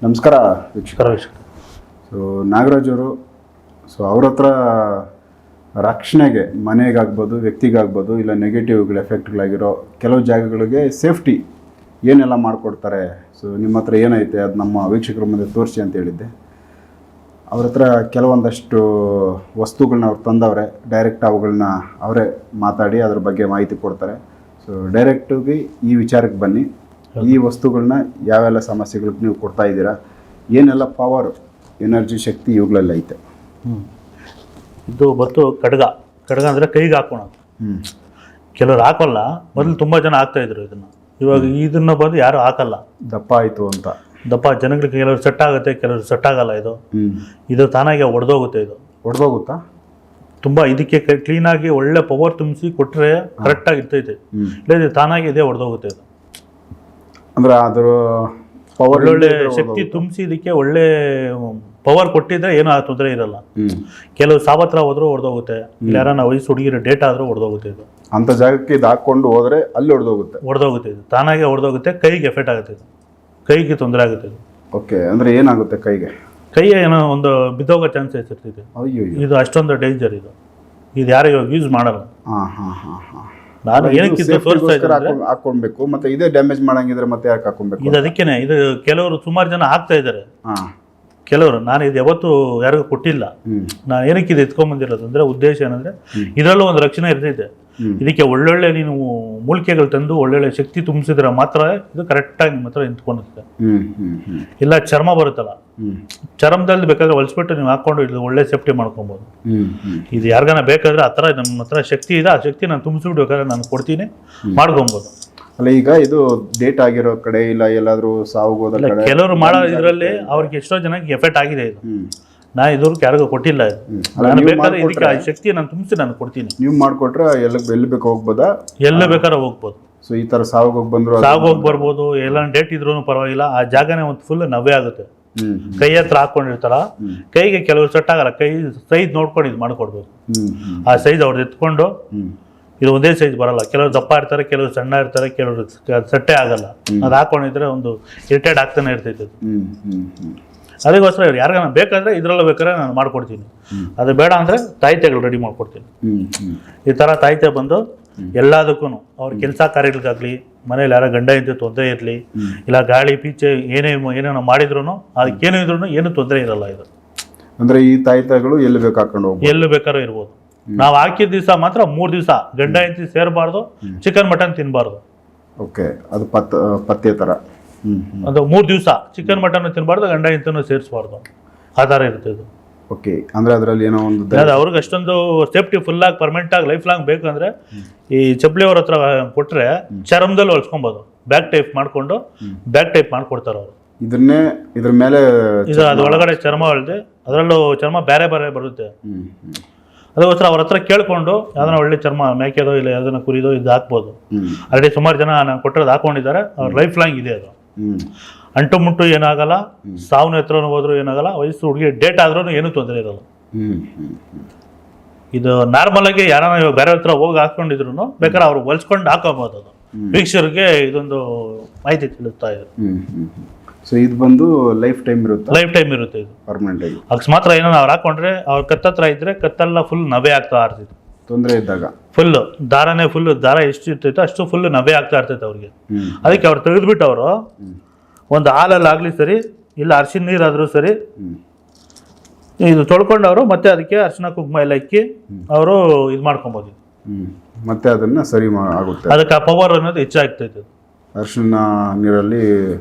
ನಮಸ್ಕಾರ ವೀಕ್ಷಕರ. ಸೊ ನಾಗರಾಜ್ ಅವರು, ಸೊ ಅವ್ರ ಹತ್ರ ರಕ್ಷಣೆಗೆ ಮನೆಗಾಗ್ಬೋದು, ವ್ಯಕ್ತಿಗಾಗ್ಬೋದು, ಇಲ್ಲ ನೆಗೆಟಿವ್ಗಳ ಎಫೆಕ್ಟ್ಗಳಾಗಿರೋ ಕೆಲವು ಜಾಗಗಳಿಗೆ ಸೇಫ್ಟಿ ಏನೆಲ್ಲ ಮಾಡಿಕೊಡ್ತಾರೆ. ಸೊ ನಿಮ್ಮ ಹತ್ರ ಏನೈತೆ ಅದು ನಮ್ಮ ವೀಕ್ಷಕರ ಮುಂದೆ ತೋರಿಸಿ ಅಂತ ಹೇಳಿದ್ದೆ. ಅವ್ರ ಹತ್ರ ಕೆಲವೊಂದಷ್ಟು ವಸ್ತುಗಳನ್ನ ಅವ್ರು ತಂದವ್ರೆ. ಡೈರೆಕ್ಟ್ ಅವುಗಳನ್ನ ಅವರೇ ಮಾತಾಡಿ ಅದ್ರ ಬಗ್ಗೆ ಮಾಹಿತಿ ಕೊಡ್ತಾರೆ. ಸೊ ಡೈರೆಕ್ಟಾಗಿ ಈ ವಿಚಾರಕ್ಕೆ ಬನ್ನಿ. ಈ ವಸ್ತುಗಳನ್ನ ಯಾವೆಲ್ಲ ಸಮಸ್ಯೆಗಳಿಗೆ ನೀವು ಕೊಡ್ತಾ ಇದ್ದೀರಾ, ಏನೆಲ್ಲ ಪವರ್, ಎನರ್ಜಿ, ಶಕ್ತಿ ಇವುಗಳೆಲ್ಲ ಐತೆ. ಇದು ಬಂತು ಖಡ್ಗ ಅಂದರೆ ಕೈಗೆ ಹಾಕೋಣದು. ಕೆಲವ್ರು ಹಾಕೋಲ್ಲ, ಮೊದಲು ತುಂಬ ಜನ ಹಾಕ್ತಾಯಿದ್ರು ಇದನ್ನು. ಇವಾಗ ಇದನ್ನು ಬಂದು ಯಾರು ಹಾಕಲ್ಲ. ದಪ್ಪ ಆಯಿತು ಅಂತ ದಪ್ಪ ಜನಗಳಿಗೆ ಕೆಲವರು ಸೆಟ್ ಆಗುತ್ತೆ, ಕೆಲವರು ಸೆಟ್ ಆಗಲ್ಲ. ಇದು ತಾನಾಗೆ ಒಡೆದೋಗುತ್ತೆ. ಇದು ಒಡೆದೋಗುತ್ತಾ? ತುಂಬ ಇದಕ್ಕೆ ಕ್ಲೀನಾಗಿ ಒಳ್ಳೆ ಪವರ್ ತುಂಬಿಸಿ ಕೊಟ್ಟರೆ ಕರೆಕ್ಟಾಗಿ ಇರ್ತೈತೆ. ಇಲ್ಲ ಇದು ತಾನಾಗಿ ಇದೇ ಒಡೆದೋಗುತ್ತೆ. ಇದು ಅಂದ್ರೆ ಅದ್ರ ಪವರ್ ಒಳ್ಳೊಳ್ಳೆ ಶಕ್ತಿ ತುಂಬಿಸಿ ಇದಕ್ಕೆ ಒಳ್ಳೆ ಪವರ್ ಕೊಟ್ಟಿದ್ರೆ ಏನೂ ತೊಂದರೆ ಇರಲ್ಲ. ಕೆಲವು ಸಾವತ್ರ ಹೋದ್ರೂ ಹೊಡೆದೋಗುತ್ತೆ. ಇಲ್ಲ ಯಾರನ್ನ ವಯಸ್ಸು ಹುಡುಗಿರೋ ಡೇಟ್ ಆದ್ರೂ ಹೊಡೆದೋಗುತ್ತೆ. ಇದು ಅಂತ ಜಾಗಕ್ಕೆ ಇದು ಹಾಕೊಂಡು ಹೋದ್ರೆ ಅಲ್ಲಿ ಹೊಡೆದೋಗುತ್ತೆ. ಇದು ತಾನಾಗೆ ಹೊಡೆದೋಗುತ್ತೆ. ಕೈಗೆ ಎಫೆಕ್ಟ್ ಆಗುತ್ತೆ. ಇದು ಕೈಗೆ ತೊಂದರೆ ಆಗುತ್ತೆ. ಇದು ಓಕೆ. ಅಂದ್ರೆ ಏನಾಗುತ್ತೆ ಕೈಗೆ? ಕೈ ಏನೋ ಒಂದು ಬಿದ್ದೋಗೋ ಚಾನ್ಸಸ್ ಇರ್ತಿದೆ. ಇದು ಅಷ್ಟೊಂದು ಡೇಂಜರ್. ಇದು ಯಾರು ಇವಾಗ ಯೂಸ್ ಮಾಡಲ್ಲ. ನಾನು ಏನಕ್ಕೆ ಹಾಕೊಳ್ಬೇಕು, ಮತ್ತೆ ಇದೇ ಡ್ಯಾಮೇಜ್ ಮಾಡಂಗಿದ್ರೆ ಮತ್ತೆ ಯಾಕೆ ಹಾಕೊಬೇಕು? ಇದು ಅದಕ್ಕೇನೆ. ಇದು ಕೆಲವರು ಸುಮಾರು ಜನ ಹಾಕ್ತಾ ಇದ್ದಾರೆ. ಕೆಲವರು, ನಾನು ಇದು ಯಾವತ್ತೂ ಯಾರಿಗೂ ಕೊಟ್ಟಿಲ್ಲ. ನಾನು ಏನಕ್ಕೆ ಇದು ಎತ್ಕೊಂಡ್ಬಂದಿರೋದು ಅಂದರೆ ಉದ್ದೇಶ ಏನಂದರೆ ಇದರಲ್ಲೂ ಒಂದು ರಕ್ಷಣೆ ಇರ್ತೈತೆ. ಇದಕ್ಕೆ ಒಳ್ಳೊಳ್ಳೆ ನೀನು ಮೂಲಿಕೆಗಳು ತಂದು ಒಳ್ಳೊಳ್ಳೆ ಶಕ್ತಿ ತುಂಬಿಸಿದ್ರೆ ಮಾತ್ರ ಇದು ಕರೆಕ್ಟಾಗಿ ನಿಮ್ಮ ಹತ್ರ ನಿಂತ್ಕೊಂಡಿರುತ್ತೆ. ಇಲ್ಲ ಚರ್ಮ ಬರುತ್ತಲ್ಲ, ಚರ್ಮದಲ್ಲಿ ಬೇಕಾದ್ರೆ ಹೊಲಿಸ್ಬಿಟ್ಟು ನೀವು ಹಾಕೊಂಡು ಇದು ಒಳ್ಳೆ ಸೇಫ್ಟಿ ಮಾಡ್ಕೊಬೋದು. ಇದು ಯಾರಿಗಾನ ಬೇಕಾದ್ರೆ ಆ ಥರ ನಮ್ಮ ಹತ್ರ ಶಕ್ತಿ ಇದೆ, ಆ ಶಕ್ತಿ ನಾನು ತುಂಬಿಸ್ಬಿಟ್ಟು ಬೇಕಾದ್ರೆ ನಾನು ಕೊಡ್ತೀನಿ, ಮಾಡ್ಕೊಬೋದು. ಅಲ್ಲ, ಈಗ ಇದು ಡೇಟ್ ಆಗಿರೋ ಕಡೆ ಇಲ್ಲ ಎಲ್ಲಾದ್ರೂ ಸಾವುಗೋದ ಕಡೆ ಕೆಲವರು ಮಾಡೋ ಇದರಲ್ಲಿ ಅವ್ರಿಗೆ ಎಷ್ಟೋ ಜನಕ್ಕೆ ಎಫೆಕ್ಟ್ ಆಗಿದೆ. ಇದು ನಾ ಇದುವರೆಗೂ ಯಾರಿಗೂ ಕೊಟ್ಟಿಲ್ಲ. ನಾನು ಬೇಕಾದ್ರೆ ಇದಕ್ಕೆ ಆ ಶಕ್ತಿ ನಾನು ತುಂಬಿಸಿ ನಾನು ಕೊಡ್ತೀನಿ. ನೀವು ಮಾಡಿಕೊಟ್ರೆ ಎಲ್ಲಿ ಬೇಕು ಹೋಗ್ಬೋದಾ? ಎಲ್ಲ ಬೇಕಾದ್ರೆ ಹೋಗ್ಬೋದು. ಸೊ ಈ ಥರ ಸಾವುಗೋಗಿ ಬಂದ್ರು ಸಾವುಗೋಗಿ ಬರ್ಬೋದು. ಎಲ್ಲ ಡೇಟ್ ಇದ್ರೂ ಪರವಾಗಿಲ್ಲ. ಆ ಜಾಗನೇ ಒಂದು ಫುಲ್ ನವ್ಯ ಆಗುತ್ತೆ. ಕೈ ಹತ್ರ ಹಾಕೊಂಡಿರ್ತಾರ, ಕೈಗೆ ಕೆಲವರು ಸೆಟ್ ಆಗಲ್ಲ. ಕೈ ಸೈಜ್ ನೋಡ್ಕೊಂಡು ಇದು ಮಾಡ್ಕೊಡ್ಬೇಕು. ಆ ಸೈಜ್ ಅವ್ರದ್ದು ಎತ್ಕೊಂಡು, ಇದು ಒಂದೇ ಸೈಜ್ ಬರಲ್ಲ. ಕೆಲವರು ದಪ್ಪ ಇರ್ತಾರೆ, ಕೆಲವರು ಸಣ್ಣ ಇರ್ತಾರೆ, ಕೆಲವರು ಸೆಟ್ಟೆ ಆಗಲ್ಲ. ಅದು ಹಾಕೊಂಡಿದ್ರೆ ಒಂದು ಇರಿಟೇಟ್ ಆಗ್ತಾನೆ ಇರ್ತೈತೆ. ಅದಕ್ಕೋಸ್ಕರ ಇವ್ರು ಯಾರಿಗಾನ ಬೇಕಾದ್ರೆ ಇದ್ರಲ್ಲ ಬೇಕಾದ್ರೆ ನಾನು ಮಾಡ್ಕೊಡ್ತೀನಿ. ಅದು ಬೇಡ ಅಂದರೆ ತಾಯಿತೆಗಳು ರೆಡಿ ಮಾಡ್ಕೊಡ್ತೀನಿ. ಈ ಥರ ತಾಯಿತೆ ಬಂದು ಎಲ್ಲದಕ್ಕೂ ಅವ್ರ ಕೆಲಸ ಕಾರ್ಯಗಳಿಗಾಗಲಿ, ಮನೇಲಿ ಯಾರ ಗಂಡ ಇಂತ ತೊಂದರೆ ಇರಲಿ, ಇಲ್ಲ ಗಾಳಿ ಪೀಚೆ ಏನೇನೋ ಮಾಡಿದ್ರು ಅದಕ್ಕೇನು ಇದ್ರೂ ಏನು ತೊಂದರೆ ಇರಲ್ಲ. ಇದು ಅಂದರೆ ಈ ತಾಯಿತೆಗಳು ಎಲ್ಲಿ ಬೇಕು ಹಾಕೊಂಡು ಹೋಗ್ಬೋದು, ಎಲ್ಲಿ ಬೇಕಾದ್ರೂ ಇರ್ಬೋದು. ನಾವು ಹಾಕಿದ ದಿವಸ ಮಾತ್ರ 3 ದಿವಸ ಗಂಡ ಇಂತಿ ಸೇರಬಾರ್ದು, ಚಿಕನ್ ಮಟನ್ ತಿನ್ನಬಾರ್ದು. ಓಕೆ. ಅದು ಪಥ್ಯ ಥರ. ಅದು 3 ದಿವಸ ಚಿಕನ್ ಮಟನ್ ತಿನ್ನಬಾರ್ದು, ಗಂಡ ಇಂತನೂ ಸೇರಿಸಬಾರ್ದು. ಆ ಥರ ಇರುತ್ತೆ ಇದು. ಓಕೆ. ಅಂದರೆ ಅದರಲ್ಲಿ ಏನೋ ಒಂದು ಅವ್ರಿಗೆ ಅಷ್ಟೊಂದು ಸೇಫ್ಟಿ ಫುಲ್ಲಾಗಿ ಪರ್ಮನೆಂಟಾಗಿ ಲೈಫ್ ಲಾಂಗ್ ಬೇಕು ಅಂದರೆ ಈ ಚಪ್ಪಲಿ ಅವ್ರ ಹತ್ರ ಕೊಟ್ಟರೆ ಚರ್ಮದಲ್ಲಿ ಹೊಲ್ಸ್ಕೊಬೋದು. ಬ್ಯಾಕ್ ಟೈಪ್ ಮಾಡಿಕೊಂಡು ಬ್ಯಾಕ್ ಟೈಪ್ ಮಾಡಿಕೊಡ್ತಾರೆ ಅವರು. ಇದ್ರ ಮೇಲೆ ಇದು ಅದು ಒಳಗಡೆ ಚರ್ಮ ಹೊಳ್ದೆ, ಅದರಲ್ಲೂ ಚರ್ಮ ಬೇರೆ ಬೇರೆ ಬರುತ್ತೆ. ಅದಕ್ಕೋಸ್ಕರ ಅವ್ರ ಹತ್ರ ಕೇಳ್ಕೊಂಡು ಯಾವ್ದನ್ನ ಒಳ್ಳೆ ಚರ್ಮ ಮೇಕೆದೋ ಇಲ್ಲ ಯಾವ್ದನ್ನ ಕುರಿದೋ ಇದು ಹಾಕ್ಬೋದು. ಆಲ್ರೆಡಿ ಸುಮಾರು ಜನ ನಾನು ಕೊಟ್ಟಿರೋದು ಹಾಕೊಂಡಿದ್ದಾರೆ. ಅವ್ರ ಲೈಫ್ ಲಾಂಗ್ ಇದೆ. ಅದು ಅಂಟು ಮುಟ್ಟು ಏನಾಗಲ್ಲ, ಸಾವನ್ನ ಹತ್ರ ಹೋದ್ರೂ ಏನಾಗಲ್ಲ, ವಯಸ್ಸು ಹುಡುಗಿ ಡೇಟ್ ಆದ್ರೂ ಏನೂ ತೊಂದರೆ ಇರಲ್ಲ. ಇದು ನಾರ್ಮಲ್ ಆಗಿ ಯಾರನ್ನ ಇವಾಗ ಬೇರೆ ಹತ್ರ ಹೋಗಿ ಹಾಕೊಂಡಿದ್ರು ಬೇಕಾದ್ರೆ ಅವ್ರು ಹೊಲ್ಸ್ಕೊಂಡು ಹಾಕೋಬಹುದು. ಅದು ವೀಕ್ಷಕರಿಗೆ ಇದೊಂದು ಮಾಹಿತಿ ತಿಳಿಸ್ತಾ ಇದೆ. ಸೊ ಇದು ಬಂದು ಲೈಫ್ ಟೈಮ್ ಇರುತ್ತೆ. ಲೈಫ್ ಟೈಮ್ ಇರುತ್ತೆ. ಇದು ಪರ್ಮನೆಂಟ್ ಆಗಿ ಅಕಸ್ಮಾತ್ ಏನೋ ಅವ್ರು ಹಾಕೊಂಡ್ರೆ ಅವ್ರ ಕತ್ತತ್ರ ಇದ್ರೆ ಕತ್ತೆಲ್ಲ ಫುಲ್ ನವೆ ಆಗ್ತಾ ಇರ್ತೈತೆ. ತೊಂದರೆ ಇದ್ದಾಗ ಫುಲ್ ದಾರನೇ ದಾರ ಎಷ್ಟು ಇರ್ತೈತೆ ಅಷ್ಟು ಫುಲ್ ನವೆ ಆಗ್ತಾ ಇರ್ತೈತೆ ಅವ್ರಿಗೆ. ಅದಕ್ಕೆ ಅವ್ರು ತೆಗೆದ್ಬಿಟ್ಟು ಅವರು ಒಂದು ಹಾಲಲ್ಲಾಗಲಿ ಸರಿ, ಇಲ್ಲ ಅರಿಶಿನ ನೀರಾದರೂ ಸರಿ, ಇದು ತೊಳ್ಕೊಂಡು ಅವರು ಮತ್ತೆ ಅದಕ್ಕೆ ಅರಿಶಿನ ಕುಂಕುಮ ಎಲ್ಲ ಇಕ್ಕಿ ಅವರು ಇದು ಮಾಡ್ಕೊಬೋದು. ಮತ್ತೆ ಅದನ್ನ ಸರಿ ಆಗುತ್ತೆ. ಅದಕ್ಕೆ ಆ ಪವರ್ ಅನ್ನೋದು ಹೆಚ್ಚಾಗ್ತೈತೆ. ಅರಿಶಿನ ನೀರಲ್ಲಿ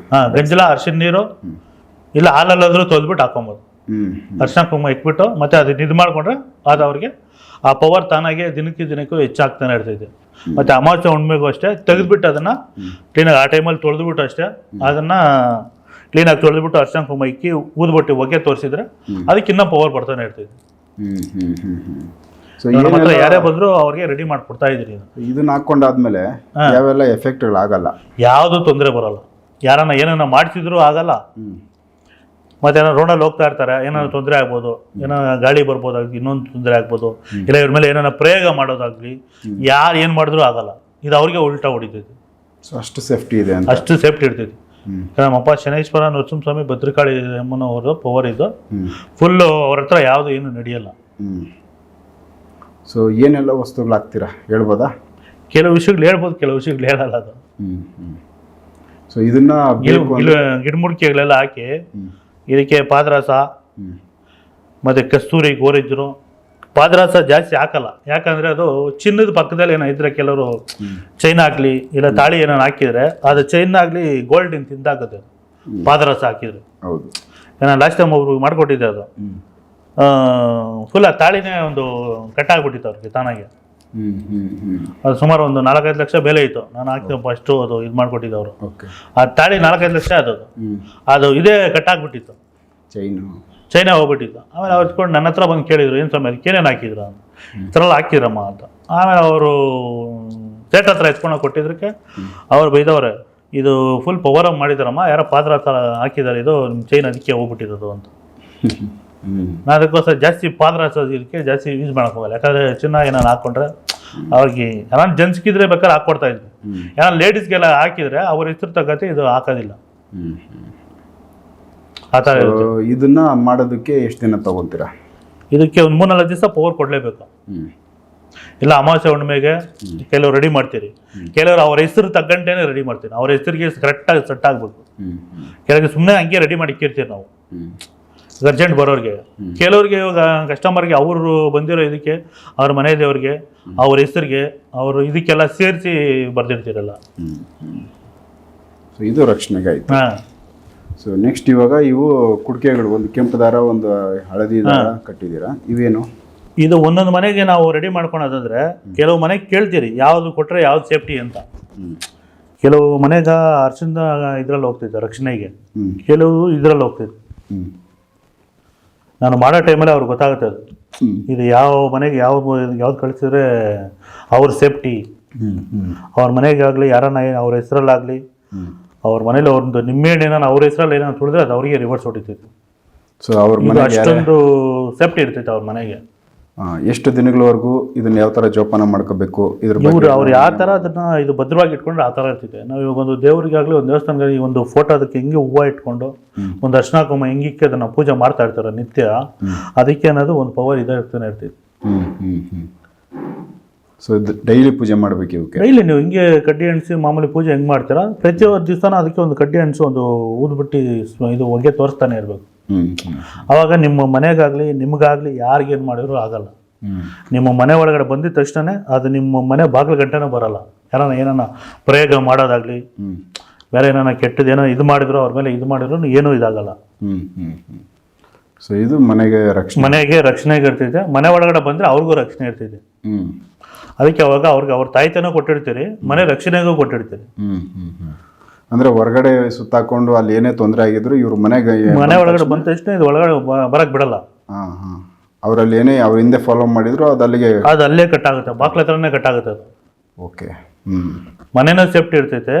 ಗಂಜಲ ಅರಿಶಿನ ನೀರು ಇಲ್ಲ ಹಾಲಲ್ಲಾದ್ರೂ ತೊಳೆದ್ಬಿಟ್ಟು ಹಾಕೊಬೋದು. ಅರಿಶಿನ ಕುಂಕುಮ ಇಕ್ಬಿಟ್ಟು ಮತ್ತೆ ಅದನ್ನ ಇದು ಮಾಡ್ಕೊಂಡ್ರೆ ಅದು ಅವ್ರಿಗೆ ಆ ಪವರ್ ತಾನಾಗೆ ದಿನಕ್ಕೂ ಹೆಚ್ಚಾಗ್ತಾನೆ ಇರ್ತೈತೆ. ಮತ್ತೆ ಅಮಾವಾಸ್ಯೆ ಹುಣ್ಣಿಮೆಗೂ ಅಷ್ಟೇ ತೆಗೆದ್ಬಿಟ್ಟು ಅದನ್ನ ಕ್ಲೀನಾಗಿ ಆ ಟೈಮಲ್ಲಿ ತೊಳೆದ್ಬಿಟ್ಟು ಅಷ್ಟೇ ಅದನ್ನ ಕ್ಲೀನಾಗಿ ತೊಳೆದ್ಬಿಟ್ಟು ಅರಿಶಿನ ಕುಂಕುಮ ಇಕ್ಕಿ ಊದ್ಬಿಟ್ಟು ಹೊಗೆ ತೋರಿಸಿದ್ರೆ ಅದಕ್ಕೆ ಇನ್ನೂ ಪವರ್ ಬರ್ತಾನೆ ಇರ್ತೈತೆ. ಯಾರೇ ಬಂದ್ರು ಅವ್ರಿಗೆ ರೆಡಿ ಮಾಡ್ಕೊಡ್ತಾ ಇದೀರಿ. ಇದನ್ನ ಹಾಕೊಂಡಾದ್ಮೇಲೆ ಯಾವೆಲ್ಲ ಎಫೆಕ್ಟ್ಗಳಾಗಲ್ಲ, ಯಾವುದು ತೊಂದರೆ ಬರಲ್ಲ. ಯಾರನ್ನ ಏನಾರ ಮಾಡ್ತಿದ್ರು ಆಗಲ್ಲ. ಮತ್ತೆ ಏನೋ ರೋಡಲ್ಲಿ ಹೋಗ್ತಾ ಇರ್ತಾರೆ, ಏನಾದ್ರು ತೊಂದರೆ ಆಗ್ಬೋದು, ಏನೋ ಗಾಳಿ ಬರ್ಬೋದಾಗ್ಲಿ, ಇನ್ನೊಂದು ತೊಂದರೆ ಆಗ್ಬೋದು, ಇಲ್ಲ ಇವ್ರ ಮೇಲೆ ಏನಾರ ಪ್ರಯೋಗ ಮಾಡೋದಾಗ್ಲಿ, ಯಾರು ಏನು ಮಾಡಿದ್ರು ಆಗಲ್ಲ. ಇದು ಅವ್ರಿಗೆ ಉಲ್ಟಾ ಹೊಡಿತೈತಿ. ಸೊ ಅಷ್ಟು ಸೇಫ್ಟಿ ಇದೆ, ಅಷ್ಟು ಸೇಫ್ಟಿ ಇರ್ತೈತಿ. ನಮ್ಮಪ್ಪ ಶನೇಶ್ವರ ನರಸಿಂಹಸ್ವಾಮಿ ಭದ್ರಕಾಳಿ ಅಮ್ಮನವರು ಪವರ್ ಇದು ಫುಲ್ಲು ಅವ್ರ ಹತ್ರ ಯಾವುದು ಏನು ನಡೆಯಲ್ಲ. ಸೊ ಏನೆಲ್ಲ ವಸ್ತುಗಳು ಹಾಕ್ತೀರಾ ಹೇಳ್ಬೋದಾ? ಕೆಲವು ವಿಷಯಗಳು ಹೇಳ್ಬೋದು, ಕೆಲವು ವಿಷಯಗಳು ಹೇಳಲ್ಲ ಅದು. ಸೊ ಇದನ್ನ ಗಿಡಮುಡಿಕೆಗಳೆಲ್ಲ ಹಾಕಿ ಇದಕ್ಕೆ ಪಾದರಸ ಮತ್ತೆ ಕಸ್ತೂರಿ ಗೋರಿದ್ರು. ಪಾದರಸ ಜಾಸ್ತಿ ಹಾಕಲ್ಲ, ಯಾಕಂದ್ರೆ ಅದು ಚಿನ್ನದ ಪಕ್ಕದಲ್ಲಿ ಏನೋ ಇದ್ರೆ ಕೆಲವರು ಚೈನ್ ಹಾಕ್ಲಿ ಇಲ್ಲ ತಾಳಿ ಏನೋ ಹಾಕಿದ್ರೆ ಅದು ಚೈನ್ ಆಗ್ಲಿ ಗೋಲ್ಡ್ ಇನ್ ತಿಂದಾಗುತ್ತೆ ಪಾದರಸ ಹಾಕಿದ್ರೆ. ಹೌದು, ನಾನು ಲಾಸ್ಟ್ ಟೈಮ್ ಒಬ್ರು ಮಾಡ್ಕೊಟ್ಟಿದ್ದೆ, ಅದು ಫುಲ್ ಆ ತಾಳಿನೇ ಒಂದು ಕಟ್ಟಾಗ್ಬಿಟ್ಟಿತ್ತು ಅವ್ರಿಗೆ ತಾನಾಗೆ. ಅದು ಸುಮಾರು ಒಂದು 4-5 ಲಕ್ಷ ಬೆಲೆ ಇತ್ತು. ನಾನು ಹಾಕ್ತೀನಿ ಫಸ್ಟು ಅದು ಇದು ಮಾಡ್ಕೊಟ್ಟಿದ್ದೆ ಅವರು. ಆ ತಾಳಿ 4-5 ಲಕ್ಷ ಅದು ಇದೇ ಕಟ್ಟಾಗ್ಬಿಟ್ಟಿತ್ತು, ಚೈನಾ ಹೋಗ್ಬಿಟ್ಟಿತ್ತು. ಆಮೇಲೆ ಅವ್ರು ಇಟ್ಕೊಂಡು ನನ್ನ ಹತ್ರ ಬಂದು ಕೇಳಿದ್ರು, ಏನು ಸಮಯ ಅದಕ್ಕೆ ಏನೇನು ಹಾಕಿದ್ರು ಅಂತ. ಈ ಥರ ಎಲ್ಲ ಹಾಕಿದ್ರಮ್ಮ ಅಂತ. ಆಮೇಲೆ ಅವರು ಥೇಟ್ ಹತ್ರ ಎತ್ಕೊಂಡು ಕೊಟ್ಟಿದ್ದಕ್ಕೆ ಅವ್ರು ಬೈದವ್ರೆ, ಇದು ಫುಲ್ ಪವರ್ ಮಾಡಿದಾರಮ್ಮ, ಯಾರೋ ಪಾತ್ರ ಹಾಕಿದ್ದಾರೆ, ಇದು ನಿಮ್ಮ ಚೈನ್ ಅದಕ್ಕೆ ಹೋಗ್ಬಿಟ್ಟಿರೋದು ಅಂತ. ನಾನು ಅದಕ್ಕೋಸ್ಕರ ಜಾಸ್ತಿ ಪಾದ್ರ ಇದಕ್ಕೆ ಜಾಸ್ತಿ ಯೂಸ್ ಮಾಡಕ್ ಹೋಗಲ್ಲ, ಯಾಕಂದ್ರೆ ಚಿನ್ನ ಏನಾರು ಹಾಕೊಂಡ್ರೆ ಅವ್ರಿಗೆ ಏನಾರು ಜನ್ಸ್ಕಿದ್ರೆ ಬೇಕಾದ್ರೆ ಹಾಕೊಡ್ತಾ ಇದ್ವಿ. ಏನಾರು ಲೇಡೀಸ್ಗೆಲ್ಲ ಹಾಕಿದ್ರೆ ಅವ್ರ ಹೆಸರು ತಗತ್ತೆ, ಇದು ಹಾಕೋದಿಲ್ಲ ಆ ಥರ. ಇದನ್ನ ಮಾಡೋದಕ್ಕೆ ಎಷ್ಟು ದಿನ ತಗೊಂತೀರಾ? ಇದಕ್ಕೆ ಒಂದು 3-4 ದಿವಸ ಪವರ್ ಕೊಡಲೇಬೇಕು. ಇಲ್ಲ ಅಮಾವಾಸ್ಯೆ ಹುಣ್ಣಿಮೆಗೆ ಕೆಲವರು ರೆಡಿ ಮಾಡ್ತೀರಿ, ಕೆಲವರು ಅವ್ರ ಹೆಸರು ತగ్గಂಟೇನೆ ರೆಡಿ ಮಾಡ್ತೀವಿ. ಅವ್ರ ಹೆಸರಿಗೆ ಕರೆಕ್ಟಾಗಿ ಸೆಟ್ ಆಗಬೇಕು. ಕೆಲವರಿಗೆ ಸುಮ್ಮನೆ ಹಂಗೆ ರೆಡಿ ಮಾಡಿ ಇಕ್ಕಿರ್ತೀವಿ ನಾವು ಅರ್ಜೆಂಟ್ ಬರೋರಿಗೆ. ಕೆಲವ್ರಿಗೆ ಇವಾಗ ಕಸ್ಟಮರ್ಗೆ ಅವರು ಬಂದಿರೋ ಇದಕ್ಕೆ ಅವ್ರ ಮನೆ ದೇವ್ರಿಗೆ ಅವ್ರ ಹೆಸರಿಗೆ ಅವರು ಇದಕ್ಕೆಲ್ಲ ಸೇರಿಸಿ ಬರ್ದಿರ್ತೀರಲ್ಲ. ಇದು ರಕ್ಷಣೆಗೆ ಆಯ್ತು. ಸೊ ನೆಕ್ಸ್ಟ್ ಇವಾಗ ಇವು ಕುಡಿಕೆಗಳು, ಒಂದು ಕೆಂಪು ದಾರ, ಒಂದು ಹಳದಿ ದಾರ ಕಟ್ಟಿದ್ದೀರಾ, ಇವೇನು? ಇದು ಒಂದೊಂದು ಮನೆಗೆ ನಾವು ರೆಡಿ ಮಾಡ್ಕೊಳೋದಂದ್ರೆ ಕೆಲವು ಮನೆಗೆ ಕೇಳ್ತೀರಿ ಯಾವುದು ಕೊಟ್ಟರೆ ಯಾವ್ದು ಸೇಫ್ಟಿ ಅಂತ. ಕೆಲವು ಮನೆಗೆ ಅರ್ಶಿಂದ ಇದ್ರಲ್ಲಿ ಹೋಗ್ತಿದ್ದೆ ರಕ್ಷಣೆಗೆ, ಕೆಲವು ಇದ್ರಲ್ಲಿ ಹೋಗ್ತಿದ್ದೆ. ನಾನು ಮಾಡೋ ಟೈಮಲ್ಲಿ ಅವ್ರಿಗೆ ಗೊತ್ತಾಗುತ್ತೆ ಅದು ಇದು ಯಾವ ಮನೆಗೆ ಯಾವ್ದು ಕಳಿಸಿದ್ರೆ ಅವ್ರ ಸೇಫ್ಟಿ. ಅವ್ರ ಮನೆಗಾಗಲಿ ಯಾರನ್ನ ಅವ್ರ ಹೆಸರಲ್ಲಾಗಲಿ ಅವ್ರ ಮನೇಲಿ ಒಂದು ನಿಮ್ಮೆಣ್ಣೆ ಅವ್ರ ಹೆಸರಲ್ಲಿ ಏನಾದ್ರು ತುಳಿದ್ರೆ ಅದು ಅವರಿಗೆ ರಿವರ್ಸ್ ಹೊಡಿತೈತಿ. ಸೊ ಅವ್ರ ಮನೆ ಅಷ್ಟೊಂದು ಸೇಫ್ಟಿ ಇರ್ತೈತೆ ಅವ್ರ ಮನೆಗೆ. ಎಷ್ಟು ದಿನಗಳವರೆಗೂ ಇದನ್ನ ಯಾವ ಥರ ಜೋಪಾನ ಮಾಡ್ಕೋಬೇಕು, ಇವ್ರು ಅವ್ರು ಯಾವ ಥರ ಅದನ್ನ ಇದು ಭದ್ರವಾಗಿ ಇಟ್ಕೊಂಡ್ರೆ ಆ ಥರ ಇರ್ತೈತೆ. ನಾವು ಇವಾಗ ಒಂದು ದೇವರಿಗಾಗಲಿ ಒಂದು ದೇವಸ್ಥಾನಗಳಿಗೆ ಒಂದು ಫೋಟೋ ಅದಕ್ಕೆ ಹೆಂಗೆ ಹೂವು ಇಟ್ಕೊಂಡು ಒಂದು ಅರ್ಶಿನ ಕುಂಕುಮ ಹೆಂಗಿಕ್ಕೆ ಅದನ್ನ ಪೂಜೆ ಮಾಡ್ತಾ ಇರ್ತಾರೆ ನಿತ್ಯ, ಅದಕ್ಕೆ ಅನ್ನೋದು ಒಂದು ಪವರ್ ಇರ್ತಾನೆ ಇರ್ತೈತಿ. ಸೊ ಡೈಲಿ ಪೂಜೆ ಮಾಡ್ಬೇಕು ಇವಕ್ಕೆ? ಡೈಲಿ ನೀವು ಹಿಂಗೆ ಕಡ್ಡಿ ಎಣಿಸಿ ಮಾಮೂಲಿ ಪೂಜೆ ಹೆಂಗೆ ಮಾಡ್ತೀರಾ ಪ್ರತಿಯೊಂದು ದಿವಸನ ಅದಕ್ಕೆ ಒಂದು ಕಡ್ಡಿ ಎಣಿಸಿ ಒಂದು ಊದ್ಬಿಟ್ಟು ಇದು ಹೊಗೆ ತೋರಿಸ್ತಾನೆ ಇರಬೇಕು. ಅವಾಗ ನಿಮ್ಮ ಮನೆಗಾಗಲಿ ನಿಮಗಾಗಲಿ ಯಾರಿಗೇನು ಮಾಡಿದ್ರು ಆಗಲ್ಲ. ನಿಮ್ಮ ಮನೆ ಒಳಗಡೆ ಬಂದಿದ ತಕ್ಷಣ ಅದು ನಿಮ್ಮ ಮನೆ ಬಾಗಿಲು ಗಂಟೆನೂ ಬರಲ್ಲ. ಯಾರನ್ನ ಏನಾನ ಪ್ರಯೋಗ ಮಾಡೋದಾಗ್ಲಿ ಬೇರೆ ಏನಾನ ಕೆಟ್ಟದ್ದು ಏನೋ ಇದು ಮಾಡಿದ್ರು ಅವ್ರ ಮೇಲೆ ಇದು ಮಾಡಿದ್ರು ಏನೂ ಇದಾಗಲ್ಲ. ಸೊ ಇದು ಮನೆಗೆ ರಕ್ಷಣೆಗೆ ಇರ್ತಿದೆ. ಮನೆ ಒಳಗಡೆ ಬಂದರೆ ಅವ್ರಿಗೂ ರಕ್ಷಣೆ ಇರ್ತಿದೆ. ಅದಕ್ಕೆ ಅವಾಗ ಅವ್ರಿಗೆ ಅವ್ರ ತಾಯ್ತನೂ ಕೊಟ್ಟಿರ್ತೀರಿ, ಮನೆ ರಕ್ಷಣೆಗೂ ಕೊಟ್ಟಿರ್ತೀರಿ. ಅಂದ್ರೆ ಹೊರಗಡೆ ಸುತ್ತಾಕೊಂಡು ಅಲ್ಲಿ ಏನೇ ತೊಂದರೆ ಆಗಿದ್ರು ಇವ್ರ ಮನೆ ಒಳಗಡೆ ಬಂದ ತಕ್ಷಣ ಇದು ಒಳಗಡೆ ಬರಕ್ ಬಿಡಲ್ಲ. ಅವರಲ್ಲಿ ಏನೇ ಅವ್ರ ಹಿಂದೆ ಫಾಲೋ ಮಾಡಿದ್ರು ಅದು ಅಲ್ಲೇ ಕಟ್ಟಾಗುತ್ತೆ, ಬಾಕ್ಲ ಹತ್ರನೇ ಕಟ್ಟಾಗುತ್ತೆ ಅದು. ಓಕೆ. ಮನೆನೂ ಸೇಫ್ಟಿ ಇರ್ತೈತೆ,